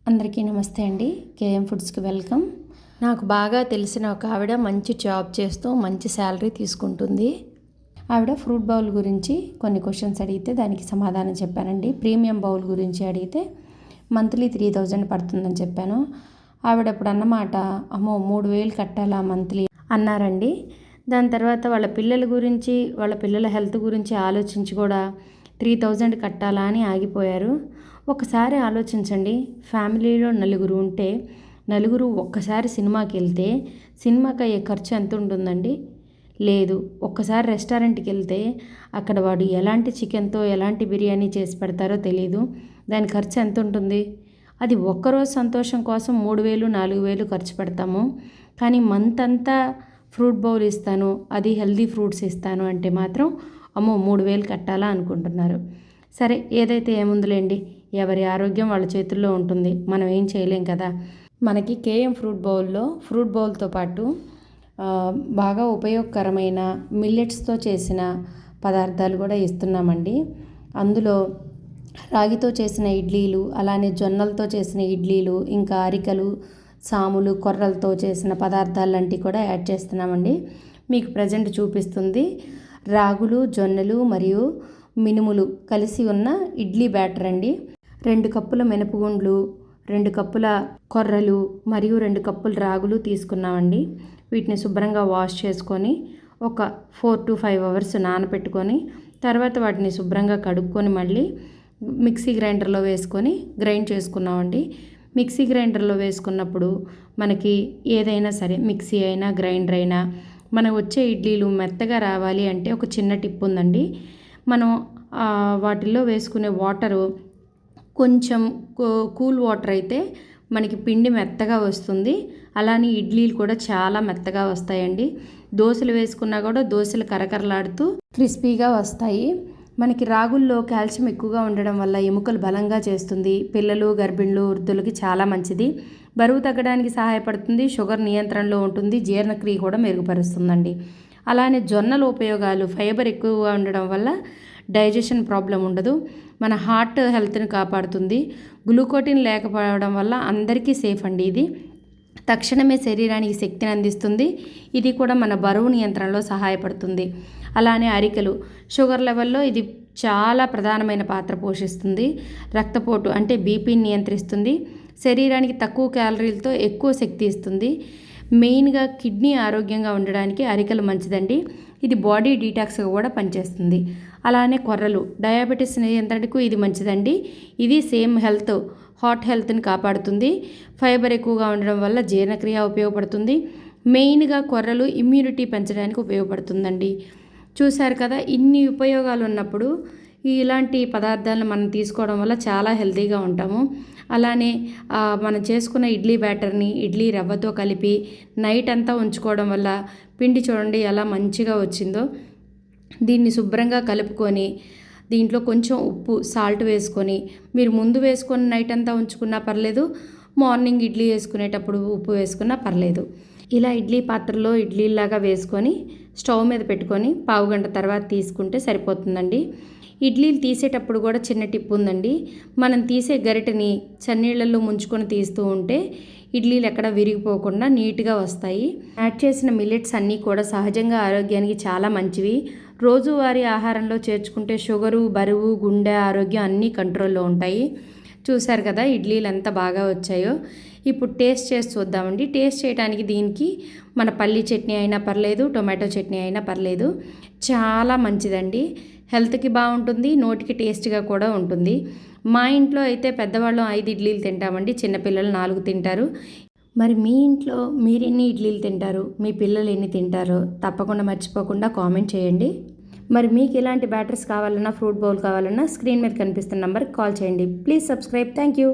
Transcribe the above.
అందరికీ నమస్తే అండి. కేఎం ఫుడ్స్కి వెల్కమ్. నాకు బాగా తెలిసిన ఒక ఆవిడ మంచి జాబ్ చేస్తూ మంచి శాలరీ తీసుకుంటుంది. ఆవిడ ఫ్రూట్ బౌల్ గురించి కొన్ని క్వశ్చన్స్ అడిగితే దానికి సమాధానం చెప్పానండి. ప్రీమియం బౌల్ గురించి అడిగితే మంత్లీ 3000 పడుతుందని చెప్పాను. ఆవిడ అప్పుడు అన్నమాట, అమ్మో 3000 కట్టాలా మంత్లీ అన్నారండి. దాని తర్వాత వాళ్ళ పిల్లల గురించి, వాళ్ళ పిల్లల హెల్త్ గురించి ఆలోచించి కూడా 3000 కట్టాలా అని ఆగిపోయారు. ఒకసారి ఆలోచించండి, ఫ్యామిలీలో నలుగురు ఉంటే నలుగురు ఒక్కసారి సినిమాకి వెళ్తే సినిమాకి అయ్యే ఖర్చు ఎంత ఉంటుందండి? లేదు. ఒక్కసారి రెస్టారెంట్కి వెళ్తే అక్కడ వాడు ఎలాంటి చికెన్తో ఎలాంటి బిర్యానీ చేసి పెడతారో తెలీదు. దాని ఖర్చు ఎంత ఉంటుంది? అది ఒక్కరోజు సంతోషం కోసం 3000 4000 ఖర్చు పెడతాము. కానీ మంత్ అంతా ఫ్రూట్ బౌల్ ఇస్తాను, అది హెల్దీ ఫ్రూట్స్ ఇస్తాను అంటే మాత్రం అమ్మో 3000 కట్టాలా అనుకుంటున్నారు. సరే, ఏదైతే ఏముందిలేండి, ఎవరి ఆరోగ్యం వాళ్ళ చేతుల్లో ఉంటుంది, మనం ఏం చేయలేం కదా. మనకి కేఎం ఫ్రూట్ బౌల్తో పాటు బాగా ఉపయోగకరమైన మిల్లెట్స్తో చేసిన పదార్థాలు కూడా ఇస్తున్నామండి. అందులో రాగితో చేసిన ఇడ్లీలు, అలానే జొన్నలతో చేసిన ఇడ్లీలు, ఇంకా అరికలు, సాములు, కొర్రలతో చేసిన పదార్థాలు లాంటివి కూడా యాడ్ చేస్తున్నామండి. మీకు ప్రజెంట్ చూపిస్తుంది రాగులు, జొన్నలు మరియు మినుములు కలిసి ఉన్న ఇడ్లీ బ్యాటర్ అండి. 2 కప్పుల మినపగుండ్లు, 2 కప్పుల కొర్రలు మరియు 2 కప్పుల రాగులు తీసుకున్నామండి. వీటిని శుభ్రంగా వాష్ చేసుకొని ఒక 4 to 5 అవర్స్ నానబెట్టుకొని తర్వాత వాటిని శుభ్రంగా కడుక్కొని మళ్ళీ మిక్సీ గ్రైండర్లో వేసుకొని గ్రైండ్ చేసుకున్నామండి. మిక్సీ గ్రైండర్లో వేసుకున్నప్పుడు మనకి ఏదైనా సరే, మిక్సీ అయినా గ్రైండర్ అయినా, మనకు వచ్చే ఇడ్లీలు మెత్తగా రావాలి అంటే ఒక చిన్న టిప్ ఉందండి. మనం వాటిల్లో వేసుకునే వాటరు కొంచెం కూల్ వాటర్ అయితే మనకి పిండి మెత్తగా వస్తుంది. అలానే ఇడ్లీలు కూడా చాలా మెత్తగా వస్తాయండి. దోశలు వేసుకున్నా కూడా దోశలు కరకరలాడుతూ క్రిస్పీగా వస్తాయి. మనకి రాగుల్లో కాల్షియం ఎక్కువగా ఉండడం వల్ల ఎముకలు బలంగా చేస్తుంది. పిల్లలు, గర్భిణులు, వృద్ధులకి చాలా మంచిది. బరువు తగ్గడానికి సహాయపడుతుంది. షుగర్ నియంత్రణలో ఉంటుంది. జీర్ణక్రియ కూడా మెరుగుపరుస్తుందండి. అలానే జొన్నల ఉపయోగాలు, ఫైబర్ ఎక్కువగా ఉండడం వల్ల డైజెషన్ ప్రాబ్లం ఉండదు. మన హార్ట్ హెల్త్ని కాపాడుతుంది. గ్లూకోటిన్ లేకపోవడం వల్ల అందరికీ సేఫ్ అండి. ఇది తక్షణమే శరీరానికి శక్తిని అందిస్తుంది. ఇది కూడా మన బరువు నియంత్రణలో సహాయపడుతుంది. అలానే అరికలు, షుగర్ లెవెల్లో ఇది చాలా ప్రధానమైన పాత్ర పోషిస్తుంది. రక్తపోటు అంటే బీపీని నియంత్రిస్తుంది. శరీరానికి తక్కువ క్యాలరీలతో ఎక్కువ శక్తి ఇస్తుంది. మెయిన్గా కిడ్నీ ఆరోగ్యంగా ఉండడానికి అరికలు మంచిదండి. ఇది బాడీ డీటాక్స్గా కూడా పనిచేస్తుంది. అలానే కొర్రలు డయాబెటీస్ నియంత్రణకు ఇది మంచిదండి. ఇది సేమ్ హార్ట్ హెల్త్ని కాపాడుతుంది. ఫైబర్ ఎక్కువగా ఉండడం వల్ల జీర్ణక్రియ ఉపయోగపడుతుంది. మెయిన్గా కొర్రలు ఇమ్యూనిటీ పెంచడానికి ఉపయోగపడుతుందండి. చూశారు కదా, ఇన్ని ఉపయోగాలు ఉన్నప్పుడు ఇలాంటి పదార్థాలను మనం తీసుకోవడం వల్ల చాలా హెల్తీగా ఉంటాము. అలానే మనం చేసుకున్న ఇడ్లీ బ్యాటర్ని ఇడ్లీ రవ్వతో కలిపి నైట్ అంతా ఉంచుకోవడం వల్ల పిండి చూడండి ఎలా మంచిగా వచ్చిందో. దీన్ని శుభ్రంగా కలుపుకొని దీంట్లో కొంచెం ఉప్పు, సాల్ట్ వేసుకొని మీరు ముందు వేసుకొని నైట్ అంతా ఉంచుకున్నా పర్లేదు, మార్నింగ్ ఇడ్లీ వేసుకునేటప్పుడు ఉప్పు వేసుకున్నా పర్లేదు. ఇలా ఇడ్లీ పాత్రలో ఇడ్లీలాగా వేసుకొని స్టవ్ మీద పెట్టుకొని పావుగంట తర్వాత తీసుకుంటే సరిపోతుందండి. ఇడ్లీలు తీసేటప్పుడు కూడా చిన్న టిప్ ఉందండి. మనం తీసే గరిటెని చన్నీళ్ళల్లో ముంచుకొని తీస్తూ ఉంటే ఇడ్లీలు ఎక్కడ విరిగిపోకుండా నీట్గా వస్తాయి. యాడ్ చేసిన మిల్లెట్స్ అన్నీ కూడా సహజంగా ఆరోగ్యానికి చాలా మంచివి. రోజువారీ ఆహారంలో చేర్చుకుంటే షుగరు, బరువు, గుండె ఆరోగ్యం అన్నీ కంట్రోల్లో ఉంటాయి. చూశారు కదా ఇడ్లీలు ఎంత బాగా వచ్చాయో. ఇప్పుడు టేస్ట్ చేసి చూద్దామండి. టేస్ట్ చేయడానికి దీనికి మన పల్లి చట్నీ అయినా పర్లేదు, టొమాటో చట్నీ అయినా పర్లేదు. చాలా మంచిదండి. హెల్త్కి బాగుంటుంది, నోటికి టేస్ట్గా కూడా ఉంటుంది. మా ఇంట్లో అయితే పెద్దవాళ్ళం 5 ఇడ్లీలు తింటామండి, చిన్నపిల్లలు 4 తింటారు. మరి మీ ఇంట్లో మీరు ఎన్ని ఇడ్లీలు తింటారు, మీ పిల్లలు ఎన్ని తింటారో తప్పకుండా మర్చిపోకుండా కామెంట్ చేయండి. మరి మీకు ఎలాంటి బ్యాటర్స్ కావాలన్నా, ఫ్రూట్ బౌల్ కావాలన్నా స్క్రీన్ మీద కనిపిస్తున్న నెంబర్కి కాల్ చేయండి. Please subscribe. Thank you.